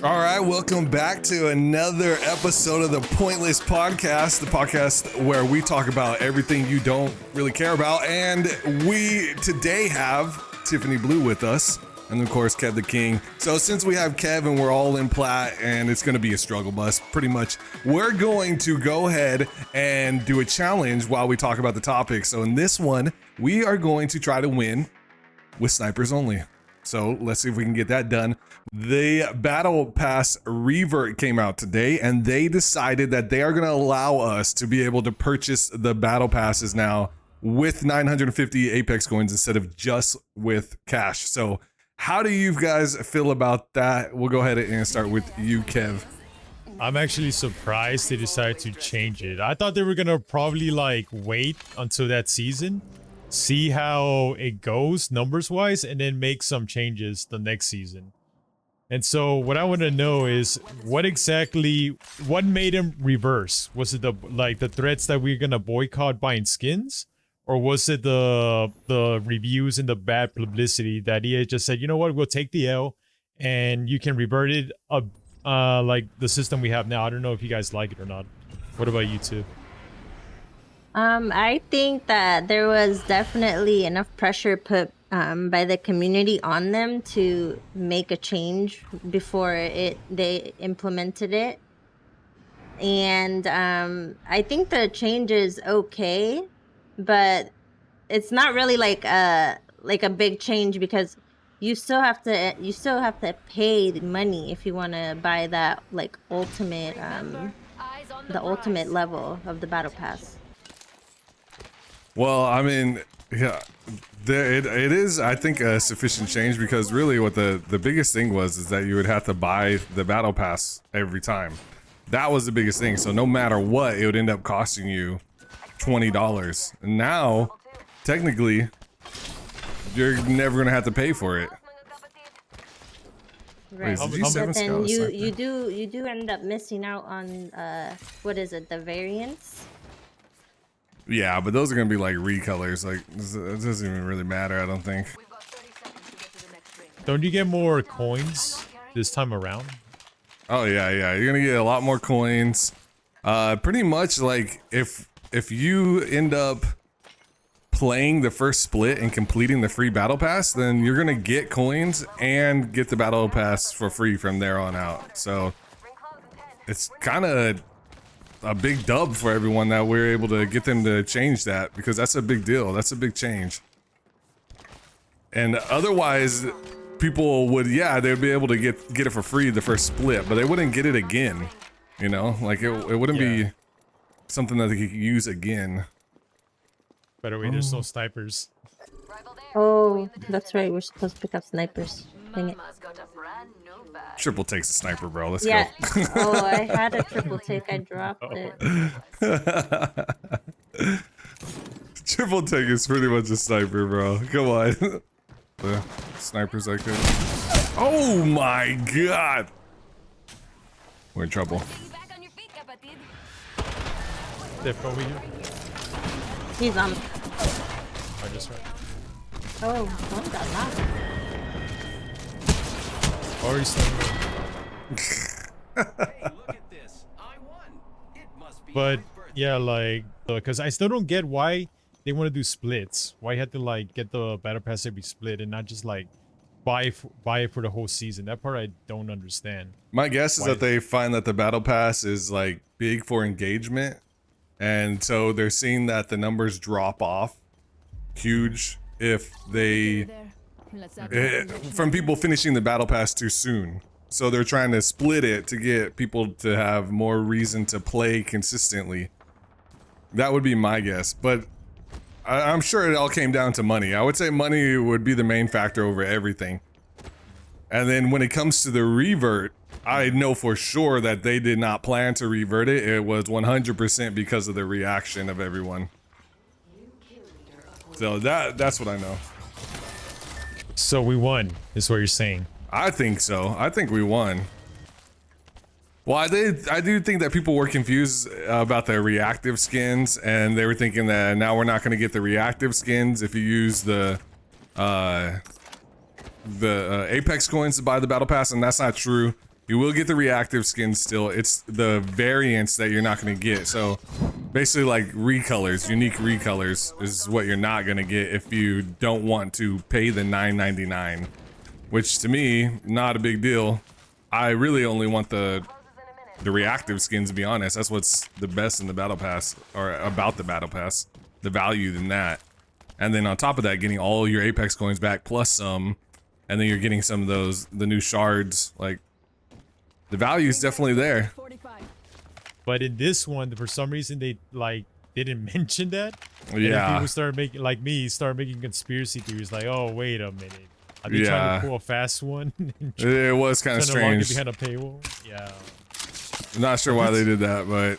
All right, welcome back to another episode of the PointLess podcast, the podcast where we talk about everything you don't really care about. And we today have Tiffanyblue with us, and of course, Kev the King. So since we have Kev and we're all in plat and it's going to be a struggle bus, pretty much, we're going to go ahead and do a challenge while we talk about the topic. So in this one, we are going to try to win with snipers only. So let's see if we can get that done. The Battle Pass revert came out today, and they decided that they are going to allow us to be able to purchase the Battle Passes now with 950 Apex coins instead of just with cash. So how do you guys feel about that? We'll go ahead and start with you, Kev. I'm actually surprised they decided to change it. I thought they were going to probably like wait until that season, see how it goes numbers wise, and then make some changes the next season. And so what I want to know is what made him reverse? Was it the threats that we're going to boycott buying skins? Or was it the reviews and the bad publicity that he had just said, you know what, we'll take the L and you can revert it up like the system we have now. I don't know if you guys like it or not. What about you two? I think that there was definitely enough pressure put by the community on them to make a change before they implemented it. And I think the change is okay, but it's not really like a big change because you still have to pay the money if you want to buy that like ultimate the ultimate level of the battle pass. Well, I mean, yeah, it is, I think, a sufficient change because really what the biggest thing is that you would have to buy the battle pass every time. That was the biggest thing. So no matter what, it would end up costing you $20. And now, technically, you're never going to have to pay for it. Right. Wait, but then you do end up missing out on what is it, the variants? Yeah, but those are going to be like recolors. Like, it doesn't even really matter, I don't think. Don't you get more coins this time around? Oh, yeah. You're going to get a lot more coins. Pretty much, like, if you end up playing the first split and completing the free battle pass, then you're going to get coins and get the battle pass for free from there on out. So, it's kind of a big dub for everyone that we're able to get them to change that, because that's a big deal. That's a big change. And otherwise, people would, yeah, they'd be able to get it for free the first split, but they wouldn't get it again. You know, like it wouldn't be something that they could use again. Better way, there's no snipers. Oh, that's right. We're supposed to pick up snipers. Dang it. Triple takes a sniper, bro. Let's go. Oh, I I had a triple take. I dropped it. Triple take is pretty much a sniper, bro. Come on. The snipers I could. Oh my god. We're in trouble. They're over here. He's on. I just heard. Oh, one got knocked. Or he's But yeah, like, because I still don't get why they want to do splits. Why you have to like get the battle pass every split and not just like buy it for the whole season. That part I don't understand. My guess is that they find that the battle pass is like big for engagement, and so they're seeing that the numbers drop off huge if they from people finishing the battle pass too soon. So they're trying to split it to get people to have more reason to play consistently. That would be my guess, but I'm sure it all came down to money. I would say money would be the main factor over everything. And then when it comes to the revert, I know for sure that they did not plan to revert it. It was 100% because of the reaction of everyone. So that's what I know. So we won, is what you're saying. I think so. I think we won. Well, I do think that people were confused about the reactive skins, and they were thinking that now we're not going to get the reactive skins if you use the Apex coins to buy the battle pass, and that's not true. You will get the reactive skins still. It's the variants that you're not going to get. So basically like recolors, unique recolors is what you're not going to get if you don't want to pay the $9.99, which to me, not a big deal. I really only want the reactive skins, to be honest. That's what's the best in the battle pass, or about the battle pass, the value than that. And then on top of that, getting all your Apex coins back plus some, and then you're getting some of those, the new shards. Like, the value is definitely there. But in this one, for some reason, they like didn't mention that. Yeah. And people started making, like me, started making conspiracy theories. Like, oh, wait a minute. Are they trying to pull a fast one? It was kind of strange. Behind a paywall. Yeah. I'm not sure why they did that, but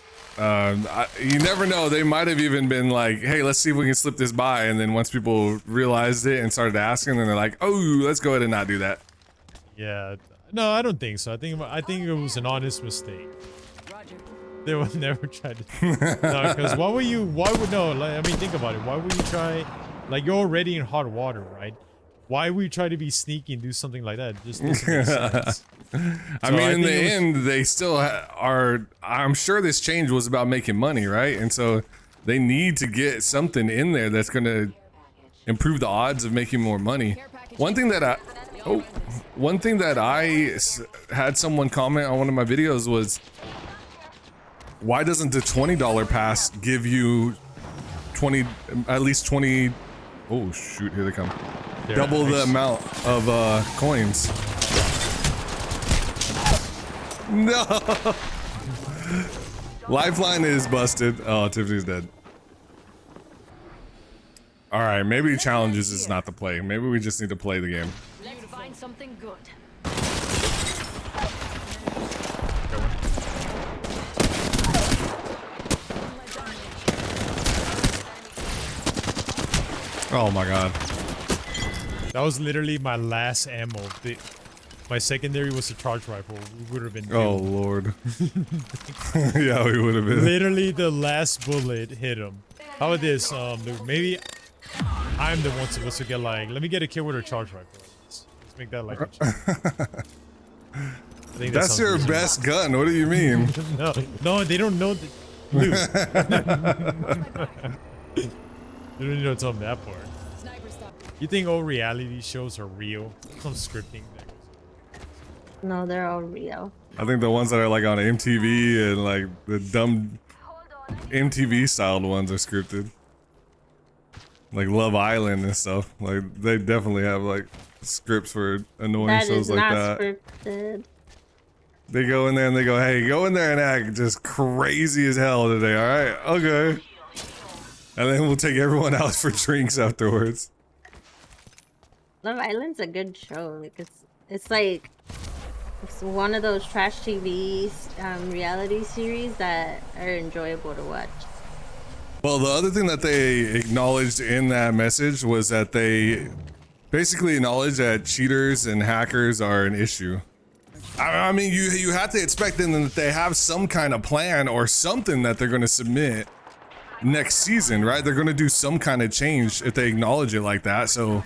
you never know. They might have even been like, hey, let's see if we can slip this by. And then once people realized it and started asking, then they're like, oh, let's go ahead and not do that. Yeah. No, I don't think so. I think it was an honest mistake. They would never try to. No, because why would no? Like, I mean, think about it. Why would you try? Like, you're already in hot water, right? Why would you try to be sneaky and do something like that? It just doesn't make sense. I mean, in the end, they still are. I'm sure this change was about making money, right? And so they need to get something in there that's going to improve the odds of making more money. One thing that I had someone comment on one of my videos was, why doesn't the $20 pass give you at least 20? Oh shoot! Here they come. Double the amount of coins. No. Lifeline is busted. Oh, Tiffany's dead. All right, maybe challenges is not the play. Maybe we just need to play the game. Let's find something good. Oh my god. That was literally my last ammo. My secondary was a charge rifle. We would have been killed. Oh lord. Yeah, we would have been. Literally the last bullet hit him. How about this? Dude, maybe I'm the one supposed to get like, let me get a kill with a charge rifle. Let's make that like a I think that's your best gun. What do you mean? No, they don't know that. Dude. You don't need to tell them that part. You think all reality shows are real? Some scripting there. No, they're all real. I think the ones that are like on MTV and like the dumb MTV styled ones are scripted. Like Love Island and stuff. Like they definitely have like scripts for annoying shows like that. That is not scripted. They go in there and they go, hey, go in there and act just crazy as hell today, alright? Okay. And then we'll take everyone out for drinks afterwards. Love Island's a good show. Like it's like it's one of those trash TV reality series that are enjoyable to watch. Well, the other thing that they acknowledged in that message was that they basically acknowledged that cheaters and hackers are an issue. I mean, you have to expect them that they have some kind of plan or something that they're going to submit next season, right? They're going to do some kind of change if they acknowledge it like that. So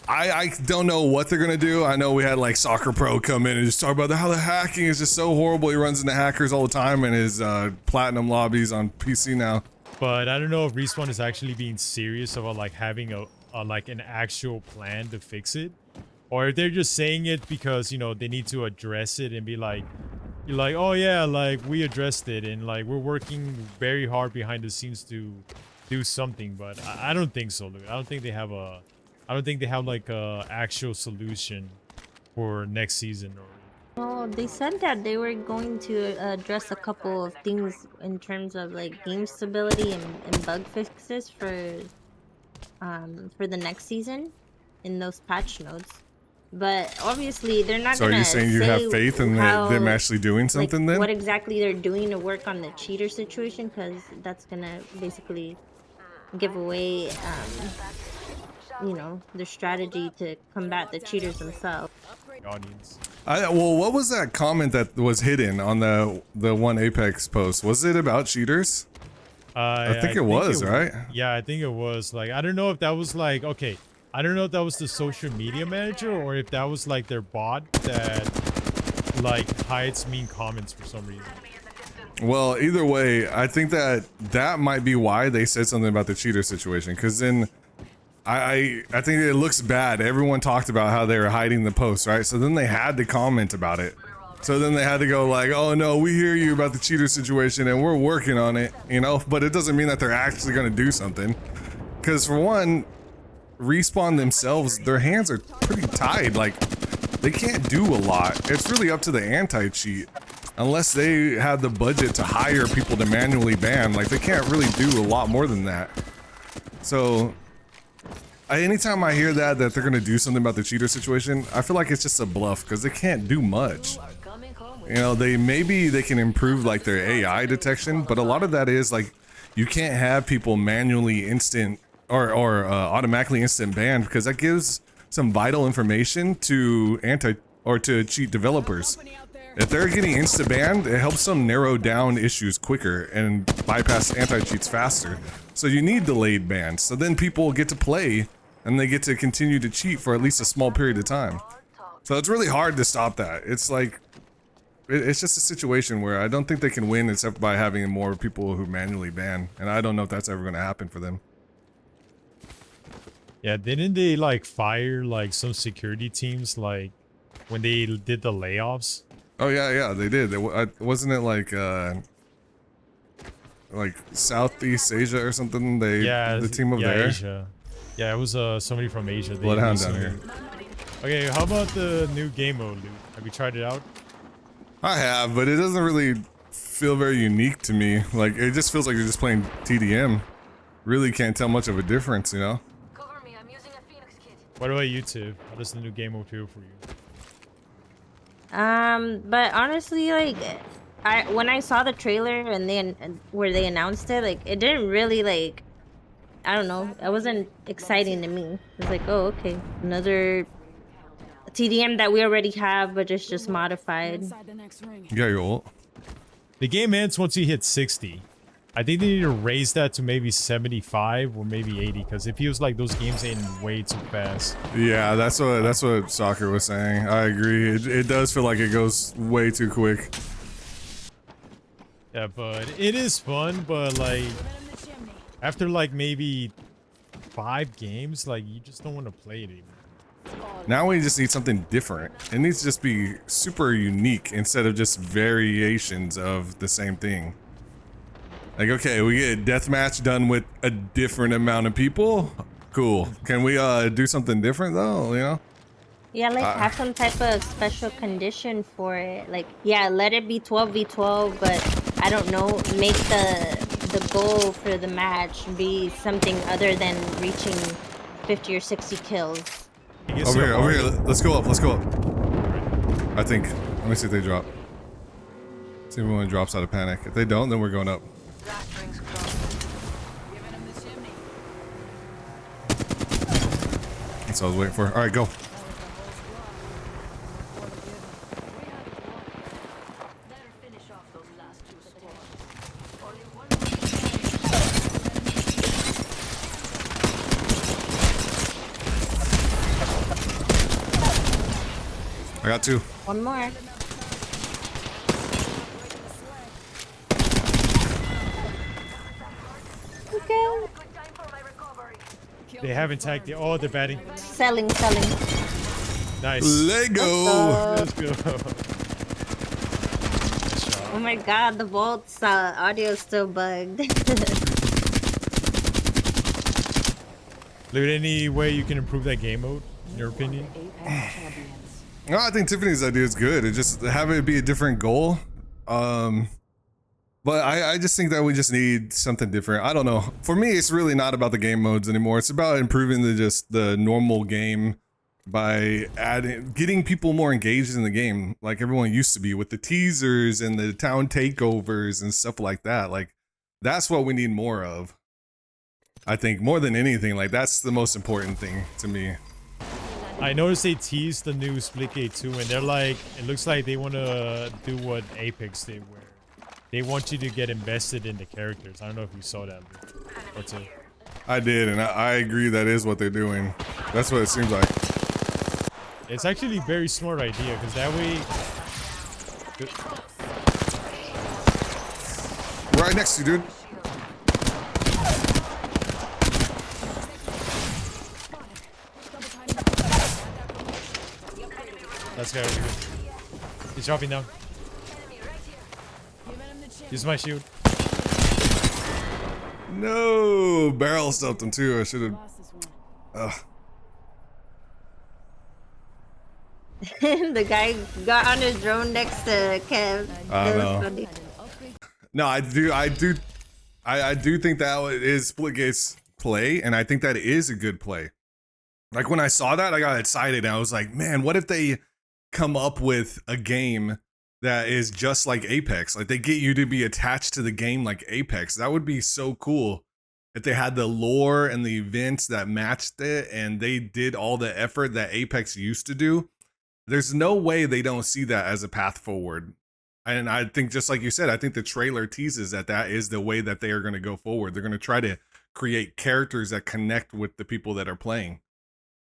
I don't know what they're going to do. I know we had like Soccer Pro come in and just talk about how the hacking is just so horrible. He runs into hackers all the time in his platinum lobbies on PC now. But I don't know if Respawn is actually being serious about like having a like an actual plan to fix it, or if they're just saying it because, you know, they need to address it and be like, you're like, oh yeah, like we addressed it and like we're working very hard behind the scenes to do something. But I don't think so, Luke. I don't think they have like a actual solution for next season. Oh, they said that they were going to address a couple of things in terms of like game stability and bug fixes for the next season in those patch notes. But obviously they're not. So are you saying you have faith in them actually doing something then? What exactly they're doing to work on the cheater situation? Because that's gonna basically give away, you know, their strategy to combat the cheaters themselves. Audience. Well, what was that comment that was hidden on the one Apex post? Was it about cheaters? I think it was, right? Yeah, I think it was. Like, I don't know if that was like, okay, I don't know if that was the social media manager or if that was like their bot that like hides mean comments for some reason. Well, either way, I think that might be why they said something about the cheater situation. Because then I think it looks bad. Everyone talked about how they were hiding the post, right? So then they had to comment about it. So then they had to go like, oh no, we hear you about the cheater situation and we're working on it, you know? But it doesn't mean that they're actually going to do something. Because for one, Respawn themselves, their hands are pretty tied. Like, they can't do a lot. It's really up to the anti-cheat. Unless they have the budget to hire people to manually ban. Like, they can't really do a lot more than that. So, anytime I hear that they're going to do something about the cheater situation, I feel like it's just a bluff because they can't do much. You know, maybe they can improve like their AI detection, but a lot of that is like you can't have people manually instant or automatically instant banned because that gives some vital information to to cheat developers. If they're getting instant banned, it helps them narrow down issues quicker and bypass anti-cheats faster. So you need delayed bans. So then people get to play and they get to continue to cheat for at least a small period of time. So it's really hard to stop that. It's like, it's just a situation where I don't think they can win except by having more people who manually ban. And I don't know if that's ever going to happen for them. Yeah, didn't they like fire like some security teams like when they did the layoffs? Oh yeah, they did. Wasn't it like Southeast Asia or something? The team over there. Asia. Yeah, it was somebody from Asia. Bloodhound down here. Okay, how about the new game mode, Luke? Have you tried it out? I have, but it doesn't really feel very unique to me. Like, it just feels like you're just playing TDM. Really can't tell much of a difference, you know? Cover me, I'm using a Phoenix kit. What about you two? How does the new game mode feel for you? But honestly, like, when I saw the trailer and then where they announced it, like, it didn't really, like, I don't know, it wasn't exciting to me. It was like, oh, okay, another TDM that we already have, but it's just modified. Yeah, your ult. The game ends once you hit 60. I think they need to raise that to maybe 75 or maybe 80 because it feels like those games end way too fast. Yeah, that's what Soccer was saying. I agree. It does feel like it goes way too quick. Yeah, but it is fun, but like after like maybe 5 games, like you just don't want to play it anymore. Now we just need something different. It needs to just be super unique instead of just variations of the same thing. Like, okay, we get a deathmatch done with a different amount of people. Cool. Can we do something different though, you know? Yeah, like have some type of special condition for it. Like, yeah, let it be 12v12, but I don't know, make the goal for the match be something other than reaching 50 or 60 kills. Over here. Let's go up. I think. Let me see if they drop. See if anyone drops out of panic. If they don't, then we're going up. That's what I was waiting for. All right, go. I got 2. One more. Okay. They haven't tagged the. Oh, they're batting. Selling. Nice. Lego. Let's go. Oh my god, the Vault's audio is still bugged. Luke, any way you can improve that game mode, in your opinion? No, I think Tiffany's idea is good. It just have it be a different goal. But I just think that we just need something different. I don't know. For me, it's really not about the game modes anymore. It's about improving the normal game by getting people more engaged in the game, like everyone used to be with the teasers and the town takeovers and stuff like that. Like, that's what we need more of. I think more than anything, like that's the most important thing to me. I noticed they teased the new Splitgate 2 and they're like, it looks like they want to do what Apex did where they want you to get invested in the characters. I don't know if you saw that. What's it? I did, and I agree that is what they're doing. That's what it seems like. It's actually a very smart idea because that way Good. Right next to you, dude. Let's go. He's dropping down. Use my shield. No, barrel stuffed him too. I should have. The guy got on his drone next to Kev. I That was know. funny. No, I do think that is Splitgate's play, and I think that is a good play. Like when I saw that, I got excited, and I was like, man, what if they come up with a game that is just like Apex? Like they get you to be attached to the game like Apex. That would be so cool if they had the lore and the events that matched it, and they did all the effort that Apex used to do. There's no way they don't see that as a path forward. And I think, just like you said, I think the trailer teases that is the way that they are going to go forward. They're going to try to create characters that connect with the people that are playing.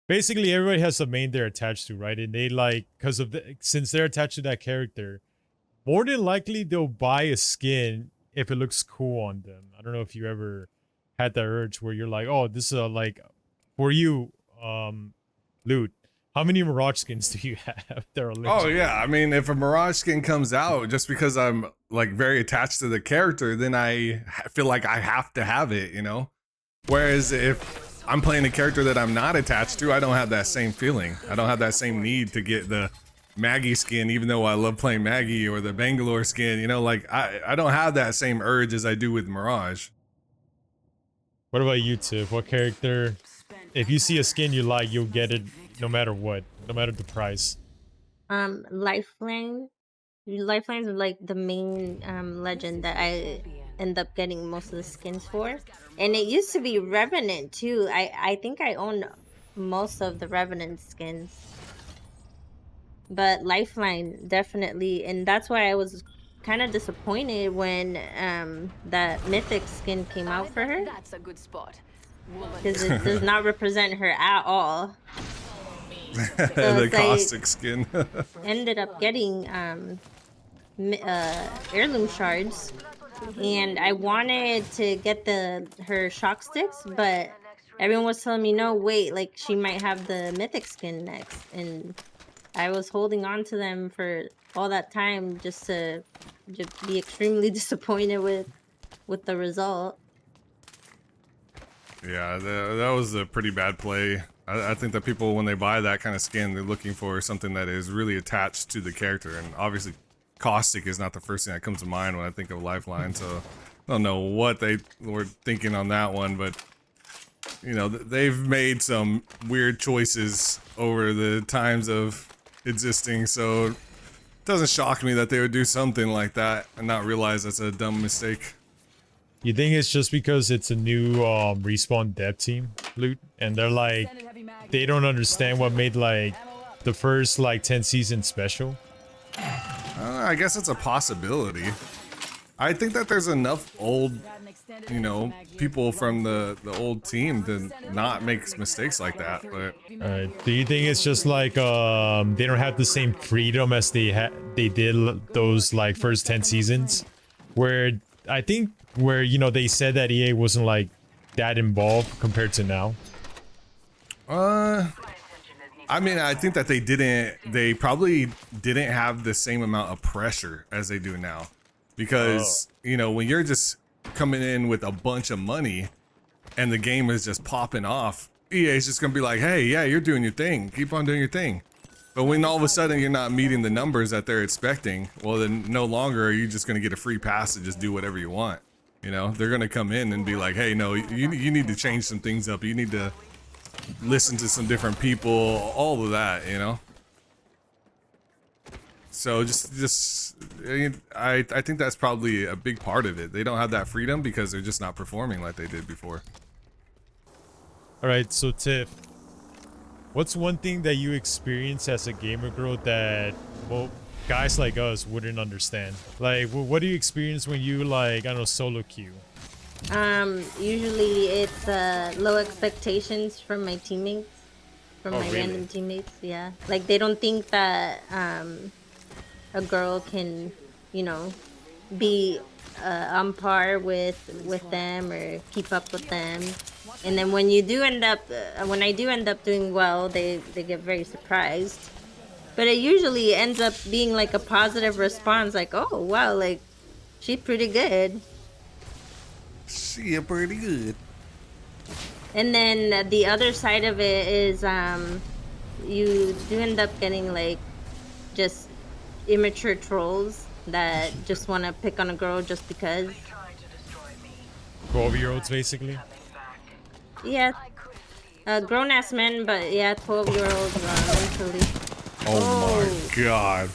Basically, everybody has a main they're attached to, right? And they like, because of since they're attached to that character, more than likely they'll buy a skin if it looks cool on them. I don't know if you ever had that urge where you're like, oh, this is like for you, Loot. How many Mirage skins do you have? They're Oh yeah, I mean, if a Mirage skin comes out, just because I'm like very attached to the character, then I feel like I have to have it, you know? Whereas if I'm playing a character that I'm not attached to, I don't have that same feeling. I don't have that same need to get the Maggie skin, even though I love playing Maggie, or the Bangalore skin, you know? Like, I don't have that same urge as I do with Mirage. What about you, Tiff? What character, if you see a skin you like, you'll get it no matter what, no matter the price? Lifeline. Lifeline's like the main legend that I end up getting most of the skins for. And it used to be Revenant too. I think I own most of the Revenant skins. But Lifeline definitely, and that's why I was kind of disappointed when that mythic skin came out for her, That's a good spot. because it does not represent her at all. The it's caustic skin. Ended up getting heirloom shards, and I wanted to get her shock sticks, but everyone was telling me no, wait, like she might have the mythic skin next, and I was holding on to them for all that time just to be extremely disappointed with the result. Yeah, that was a pretty bad play. I think that people, when they buy that kind of skin, they're looking for something that is really attached to the character. And obviously, caustic is not the first thing that comes to mind when I think of Lifeline. So I don't know what they were thinking on that one, but you know, they've made some weird choices over the times of existing. So it doesn't shock me that they would do something like that and not realize that's a dumb mistake. You think it's just because it's a new Respawn dev team, Loot, and they're like, they don't understand what made like the first like 10 seasons special? I guess it's a possibility. I think that there's enough old, you know, people from the old team to not make mistakes like that. But Do you think it's just like they don't have the same freedom as they did those like first 10 seasons, where I think where, you know, they said that EA wasn't like that involved compared to now? I mean, I think that they probably didn't have the same amount of pressure as they do now, because you know, when you're just coming in with a bunch of money and the game is just popping off, EA is just gonna be like, hey, yeah, you're doing your thing, keep on doing your thing. But when all of a sudden you're not meeting the numbers that they're expecting, well, then no longer are you just gonna get a free pass to just do whatever you want. You know, they're gonna come in and be like, hey, no, you need to change some things up, you need to listen to some different people, all of that, you know. So I think that's probably a big part of it. They don't have that freedom because they're just not performing like they did before. All right, so Tiff, what's one thing that you experience as a gamer girl that, well, guys like us wouldn't understand? Like, what do you experience when you, like, I don't know, solo queue? Usually it's low expectations from my teammates, from my really? random teammates. Yeah, like they don't think that a girl can, you know, be on par with them or keep up with them. And then when you do end up, when I do end up doing well, they get very surprised. But it usually ends up being like a positive response, like, oh wow, like she's pretty good. She pretty good. And then the other side of it is you do end up getting like just immature trolls that just want to pick on a girl just because. 12-year-olds, basically. Yeah, grown-ass men, but yeah, 12-year-olds mentally. Oh my god.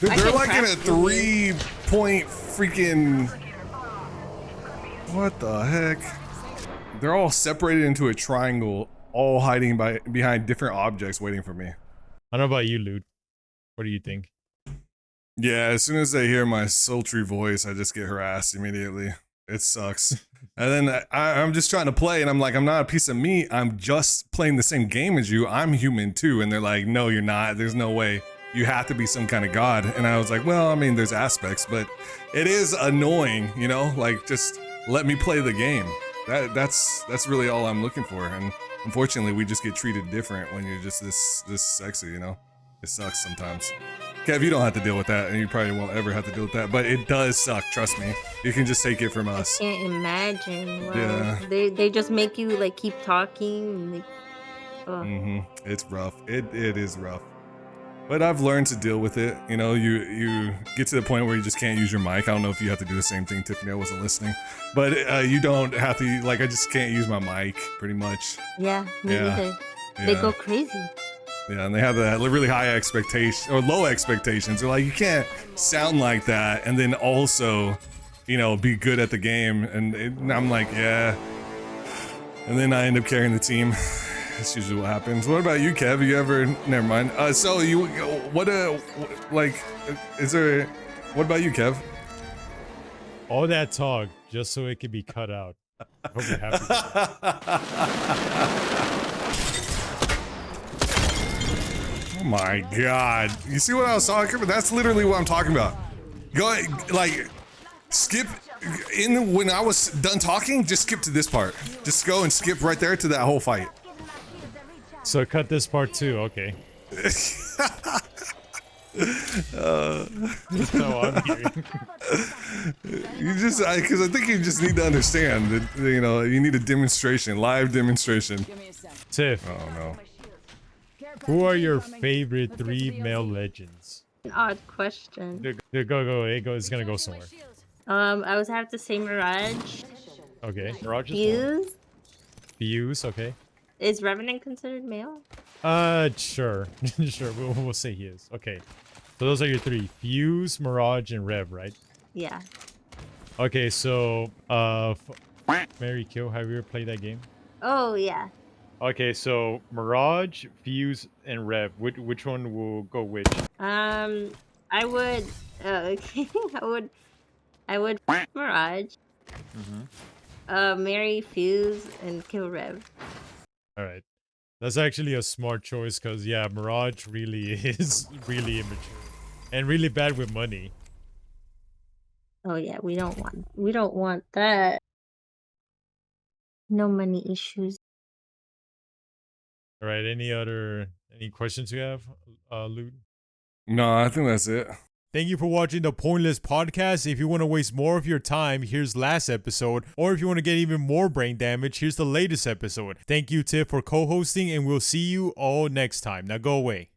Dude, I they're can like in a craft you. 3-point freaking... What the heck? They're all separated into a triangle, all hiding behind different objects waiting for me. I don't know about you, Loot. What do you think? Yeah, as soon as they hear my sultry voice, I just get harassed immediately. It sucks. And then I'm just trying to play, and I'm like, I'm not a piece of meat. I'm just playing the same game as you. I'm human too. And they're like, no, you're not. There's no way. You have to be some kind of god. And I was like, well, I mean, there's aspects, but it is annoying, you know? Like, just let me play the game. That's really all I'm looking for. And unfortunately, we just get treated different when you're just this sexy, you know? It sucks sometimes. Kev, you don't have to deal with that, and you probably won't ever have to deal with that, but it does suck, trust me. You can just take it from us. I can't imagine. Wow. Yeah. They just make you like keep talking. And, like, It's rough. It is rough. But I've learned to deal with it. You know, you get to the point where you just can't use your mic. I don't know if you have to do the same thing, Tiffany. I wasn't listening. But you don't have to, like, I just can't use my mic, pretty much. Yeah, me neither. They go crazy. Yeah, and they have that really high expectation or low expectations. They're like, you can't sound like that and then also, you know, be good at the game. And I'm like, yeah. And then I end up carrying the team. That's usually what happens. What about you, Kev? You ever? Never mind. So you, what is there? What about you, Kev? All that talk just so it could be cut out. I hope you're happy with it. Oh my god. You see what I was talking about? That's literally what I'm talking about. Go, like, skip in when I was done talking, just skip to this part. Just go and skip right there to that whole fight. So cut this part too, okay. No, I'm hearing. You just, because I think you just need to understand that, you know, you need a demonstration, live demonstration. Tiff, Oh no. who are your favorite 3 male legends? An odd question. Go. It's gonna go somewhere. I would have to say Mirage. Okay. Mirage is one. Fuse. Fuse, okay. Is Revenant considered male? Sure. Sure, we'll say he is. Okay. So those are your 3. Fuse, Mirage, and Rev, right? Yeah. Okay, so, Mary Kill, have you ever played that game? Oh yeah. Okay, so Mirage, Fuse, and Rev. Which one will go which? I would. Okay. I would Mirage. Marry Fuse and kill Rev. All right. That's actually a smart choice because, yeah, Mirage really is really immature and really bad with money. Oh yeah, we don't want that. No money issues. All right. Any questions you have, Loot? No, I think that's it. Thank you for watching the PointLess podcast. If you want to waste more of your time, here's last episode. Or if you want to get even more brain damage, here's the latest episode. Thank you, Tiff, for co-hosting, and we'll see you all next time. Now go away.